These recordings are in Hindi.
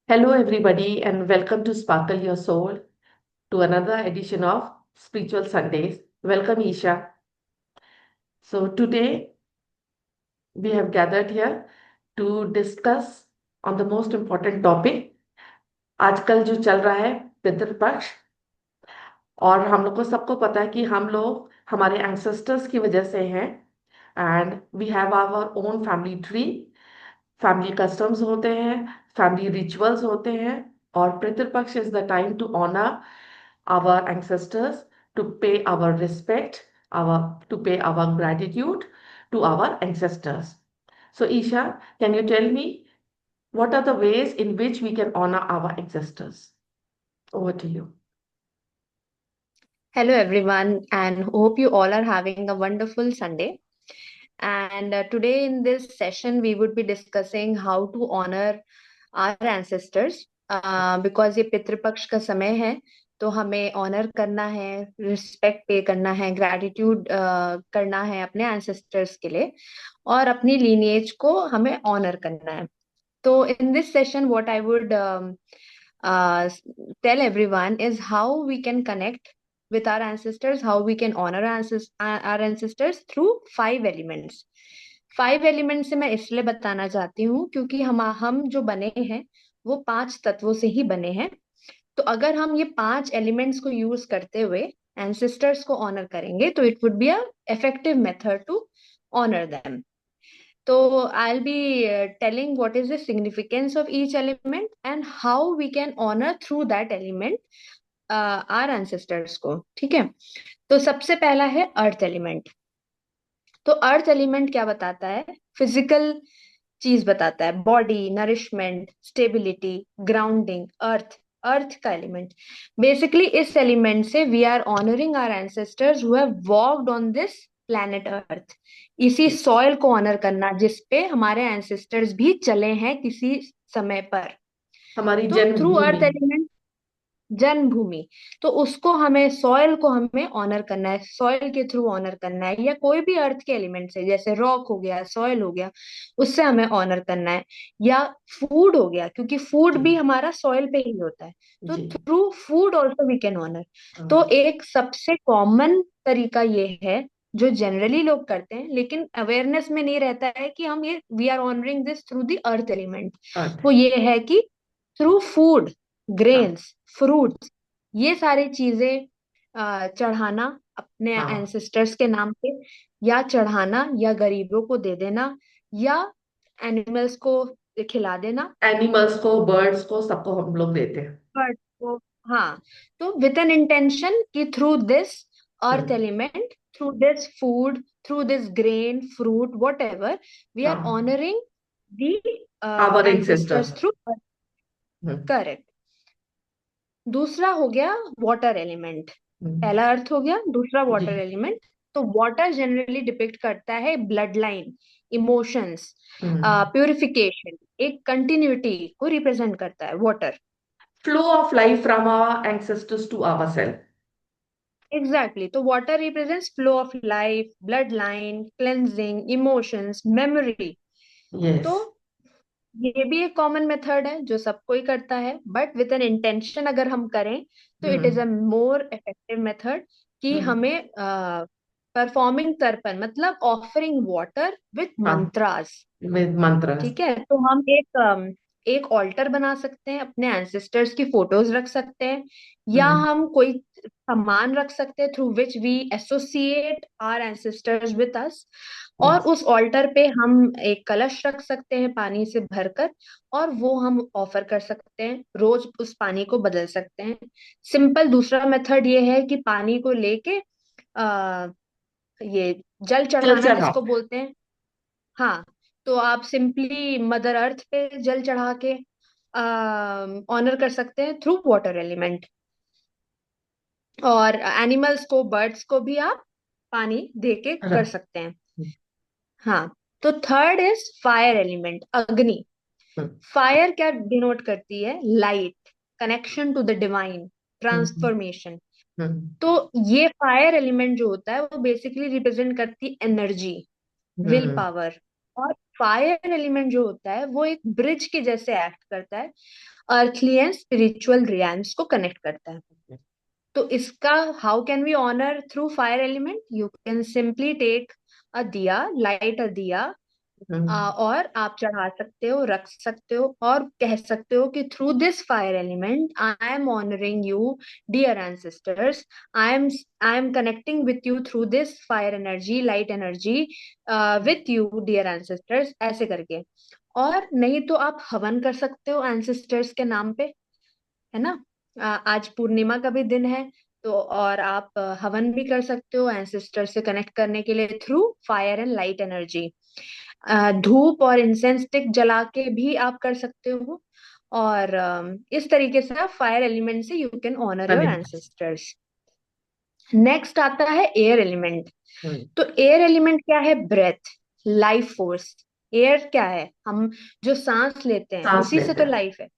Hello, everybody, and welcome to Sparkle Your Soul to another edition of Spiritual Sundays. Welcome, Isha. So, today we have gathered here to discuss on the most important topic आजकल जो चल रहा है पितृपक्ष। और हम लोग को सबको पता है कि हम लोग हमारे एंसेस्टर्स की वजह से हैं and we have our own family tree. Family customs होते हैं, फैमिली रिचुअल्स होते हैं, और Pitrupaksha is the time to honour our ancestors, to pay our respect, to pay our gratitude to our ancestors. So, Isha, can you tell me what are the ways in which we can honor our ancestors? Over to you. Hello, everyone, and hope you all are having a wonderful Sunday. And today, in this session, we would be discussing how to honor our ancestors. Because ये पितृपक्ष का समय है, तो हमें ऑनर करना है, रिस्पेक्ट पे करना है, ग्रैटिट्यूड करना है अपने एंसेस्टर्स के लिए, और अपनी लीनिएज को हमें ऑनर करना है. तो in this session, what I would tell everyone is how we can connect with our ancestors, how we can honor our ancestors through 5 elements. 5 elements से मैं इसलिए बताना चाहती हूँ क्योंकि हम जो बने हैं वो 5 तत्वों से ही बने हैं. तो अगर हम ये 5 एलिमेंट्स को यूज करते हुए एंसेस्टर्स को ऑनर करेंगे तो it would be a effective method to honor them. So I'll be telling what is the significance of each element and how we can honor through that element our ancestors को. ठीक है, तो सबसे पहला है अर्थ एलिमेंट. तो अर्थ एलिमेंट क्या बताता है? फिजिकल चीज बताता है, body, nourishment, stability, grounding. Earth का एलिमेंट, बेसिकली इस एलिमेंट से we are honouring our ancestors who have walked on this planet earth. इसी सॉइल को ऑनर करना जिसपे हमारे एंसेस्टर्स भी चले हैं किसी समय पर. हमारी तो थ्रू अर्थ जन्मभूमि. एलिमेंट, जन्मभूमि, तो उसको हमें, सॉइल को हमें ऑनर करना है, सॉइल के थ्रू ऑनर करना है, या कोई भी अर्थ के एलिमेंट से, जैसे रॉक हो गया, सॉइल हो गया, उससे हमें ऑनर करना है. या फूड हो गया, क्योंकि फूड जी. भी हमारा सॉइल पे ही होता है, तो जी. Through food also we can honour. तो हाँ. एक सबसे कॉमन तरीका ये है जो जनरली लोग करते हैं लेकिन अवेयरनेस में नहीं रहता है कि हम ये we are honouring this through the earth element. Earth. वो ये है कि थ्रू फूड, हाँ. ग्रेन्स, फ्रूट्स, ये सारी चीजें चढ़ाना अपने हाँ. एंसेस्टर्स के नाम पे, या चढ़ाना, या गरीबों को दे देना, या एनिमल्स को खिला देना. एनिमल्स को, बर्ड्स को, सबको हम लोग देते हैं. बट वो, हाँ, तो विद एन इंटेंशन कि through this earth hmm. Element, through this food, through this grain, fruit, whatever, we are हाँ. Honouring the our ancestors ancestors. Through. Hmm. Correct. दूसरा हो गया वाटर एलिमेंट. हम्म. पहला अर्थ हो गया, दूसरा जी. Water element. तो वाटर जनरली डिपिक्ट करता है blood line, emotions, hmm. Purification, एक कंटिन्यूटी को रिप्रेजेंट करता है water. Flow of life from our ancestors to ourselves. Exactly. तो water represents flow of life, blood line, cleansing, emotions, memory. तो Yes. ये भी एक कॉमन मेथड है जो सब कोई करता है, बट विद एन इंटेंशन अगर हम करें तो it is hmm. A more effective method. कि हम्म. हमें परफॉर्मिंग तर्पण मतलब ऑफरिंग वाटर विथ हाँ. मंत्रास. with mantras. ठीक है, तो हम एक ऑल्टर बना सकते हैं, अपने एंसेस्टर्स की फोटोज रख सकते हैं, या हम्म. हम कोई सामान रख सकते हैं through which we associate our ancestors with us. और Yes. उस ऑल्टर पे हम एक कलश रख सकते हैं पानी से भरकर, और वो हम ऑफर कर सकते हैं, रोज उस पानी को बदल सकते हैं. सिंपल दूसरा मेथड ये है कि पानी को लेके आ, ये जल चल चढ़ाना चढ़ाओ. जिसको बोलते हैं. हाँ, तो आप सिंपली मदर अर्थ पे जल चढ़ा के ऑनर कर सकते हैं थ्रू वाटर एलिमेंट. और एनिमल्स को, बर्ड्स को भी आप पानी दे के कर रख. सकते हैं. हाँ. तो थर्ड इज फायर एलिमेंट, अग्नि. हम्म. फायर क्या डिनोट करती है? Light, connection to the divine, hmm. Transformation. Hmm. तो ये फायर एलिमेंट जो होता है वो बेसिकली रिप्रेजेंट करती है एनर्जी, विल हम्म. पावर, और फायर एलिमेंट जो होता है वो एक ब्रिज के जैसे एक्ट करता है, अर्थली एंड स्पिरिचुअल रियल्म्स को कनेक्ट करता है। तो इसका how can we honour through fire element? You can simply take a diya, light अ दिया, और आप चढ़ा सकते हो, रख सकते हो और कह सकते हो कि through this fire element I am honouring you dear ancestors, I am connecting with you through this fire energy, light energy, with you dear ancestors, ऐसे करके। और नहीं तो आप हवन कर सकते हो एंसेस्टर्स के नाम पे, है ना। आज पूर्णिमा का भी दिन है, तो और आप हवन भी कर सकते हो एंसेस्टर से कनेक्ट करने के लिए through fire and light energy. धूप और इंसेंस स्टिक जला के भी आप कर सकते हो। और इस तरीके से आप फायर एलिमेंट से you can honour your connect. Ancestors. Next आता है एयर एलिमेंट। तो एयर एलिमेंट क्या है? Breath, life force. एयर क्या है? हम जो सांस लेते हैं सांस उसी से लेते तो हैं। लाइफ है।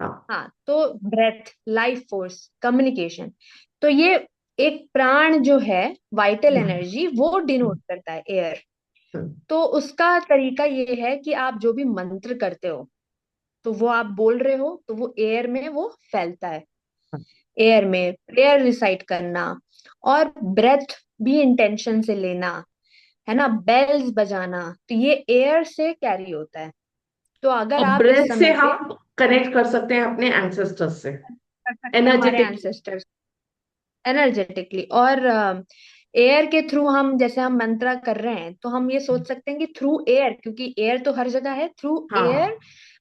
हाँ। हाँ, तो ब्रेथ, लाइफ फोर्स, कम्युनिकेशन। तो ये एक प्राण जो है, वाइटल एनर्जी, वो डिनोट करता है एयर। तो उसका तरीका ये है कि आप जो भी मंत्र करते हो, तो वो आप बोल रहे हो तो वो एयर में वो फैलता है। एयर में प्रेयर रिसाइट करना, और ब्रेथ भी इंटेंशन से लेना, है ना, बेल्स बजाना, तो ये एयर से कैरी होता है। तो अगर और आप इस ब्रेथ से समय पे हम कनेक्ट कर सकते हैं अपने एंसेस्टर्स से कर सकते हैं हमारे एनर्जेटिक। Ancestors energetically. और एयर के थ्रू हम जैसे हम मंत्रा कर रहे हैं, तो हम ये सोच सकते हैं कि थ्रू एयर, क्योंकि एयर तो हर जगह है, थ्रू हाँ। Air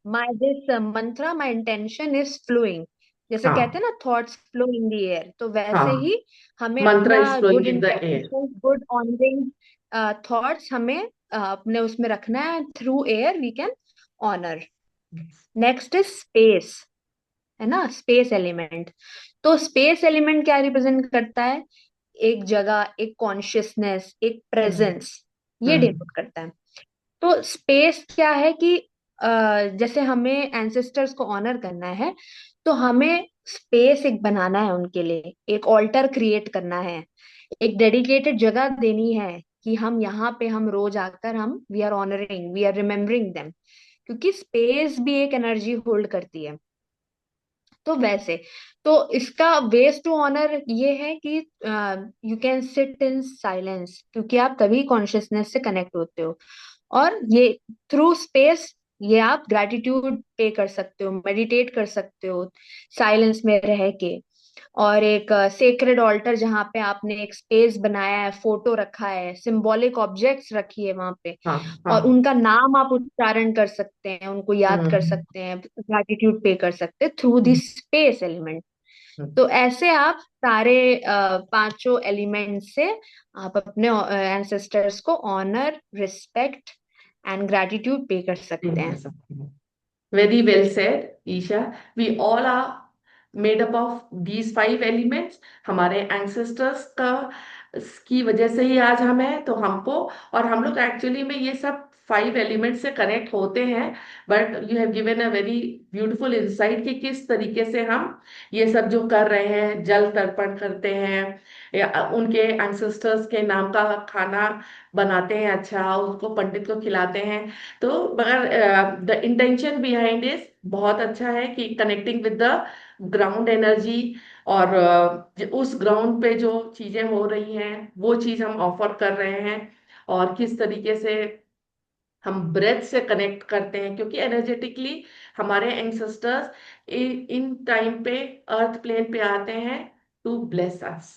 my this mantra, my intention is flowing. जैसे कहते हाँ। हैं ना, thoughts flow in the air, तो वैसे हाँ। ही हमें मंत्र अपना is flowing good in the air. Intention, good honouring thoughts हमें अपने उसमें रखना है। Through air we can honour. Next is space, है ना, स्पेस एलिमेंट। तो स्पेस एलिमेंट क्या रिप्रेजेंट करता है? एक जगह, एक कॉन्शियसनेस, एक प्रेजेंस, ये हम्म। डिनोट करता है। तो स्पेस क्या है कि जैसे हमें एंसेस्टर्स को ऑनर करना है, तो हमें स्पेस एक बनाना है उनके लिए, एक ऑल्टर क्रिएट करना है, एक डेडिकेटेड जगह देनी है कि हम यहाँ पे हम रोज आकर हम we are honouring, we are remembering them, क्योंकि स्पेस भी एक एनर्जी होल्ड करती है। तो वैसे, तो इसका वेज टू ऑनर ये है कि you can sit in silence, क्योंकि आप तभी कॉन्शियसनेस से कनेक्ट होते हो। और ये थ्रू स्पेस, ये आप ग्रेटिट्यूड पे कर सकते हो, मेडिटेट कर सकते हो साइलेंस में रह के। और एक सेक्रेड ऑल्टर जहाँ पे आपने एक स्पेस बनाया है, फोटो रखा है, सिंबॉलिक ऑब्जेक्ट्स रखी है वहां पे, हाँ। और हाँ। उनका नाम आप उच्चारण कर सकते हैं, उनको याद कर हम्म। सकते हैं, ग्रैटिट्यूड पे कर सकते हैं थ्रू दी स्पेस एलिमेंट। हम्म। तो ऐसे आप सारे पांचों एलिमेंट से आप अपने एंसेस्टर्स को ऑनर, रिस्पेक्ट एंड ग्रैटिट्यूड पे कर सकते कर हैं। सकते हैं। Very well said, Isha. We all are made up of these five elements। हमारे ancestors का की वजह से ही आज हम हैं, तो हमको और हम लोग एक्चुअली में ये सब फाइव एलिमेंट्स से कनेक्ट होते हैं। But you have given a very beautiful insight कि किस तरीके से हम ये सब जो कर रहे हैं, जल तर्पण करते हैं या उनके एंसेस्टर्स के नाम का खाना बनाते हैं, अच्छा उसको पंडित को खिलाते हैं। तो मगर द इंटेंशन बिहाइंड इज बहुत अच्छा है कि connecting with the ground energy. और उस ग्राउंड पे जो चीजें हो रही हैं वो चीज हम ऑफर कर रहे हैं। और किस तरीके से हम ब्रेथ से कनेक्ट करते हैं, क्योंकि एनर्जेटिकली हमारे एंसेस्टर्स इन टाइम पे अर्थ प्लेन पे आते हैं to bless us.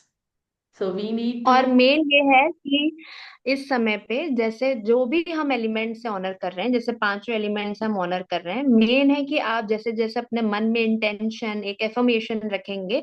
So we need to. और मेन ये है कि इस समय पे जैसे जो भी हम एलिमेंट से ऑनर कर रहे हैं, जैसे पांचों एलिमेंट से हम ऑनर कर रहे हैं, मेन है कि आप जैसे जैसे अपने मन में इंटेंशन, एक एफर्मेशन रखेंगे,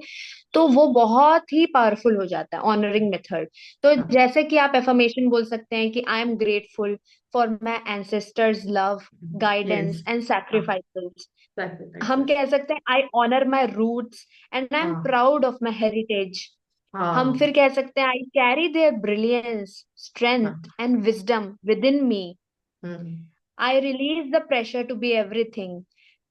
तो वो बहुत ही पावरफुल हो जाता है ऑनरिंग मेथड। तो जैसे कि आप एफर्मेशन बोल सकते हैं कि I am grateful for my ancestors love, yes. Guidance and हाँ। सैक्रिफाइसेस। हम sacrifices। कह सकते हैं I honour my roots and I am हाँ। Proud of my heritage. हम हाँ। फिर कह सकते हैं I carry their brilliance, strength हाँ। And wisdom within me. Hmm. I release the pressure to be everything.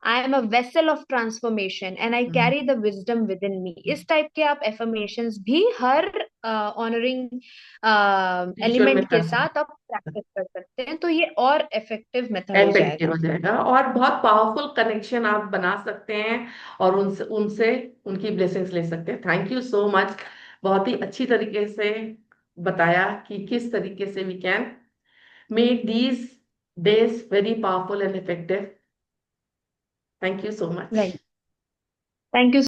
I am a vessel of transformation and I carry the wisdom within मी। इस टाइप के आप एफर्मेशंस भी हर ऑनरिंग रिचुअल में एलिमेंट के कर साथ आप प्रैक्टिस कर सकते हैं, तो ये और इफेक्टिव मेथड हो इफेक्टिव जाएगा। हो जाएगा और बहुत पावरफुल कनेक्शन आप बना सकते हैं और उनसे उनसे उनकी ब्लेसिंग्स ले सकते हैं। थैंक यू सो मच, बहुत ही अच्छी तरीके से बताया कि किस तरीके से we can make these days very powerful and effective. Thank you so much. Right, thank you.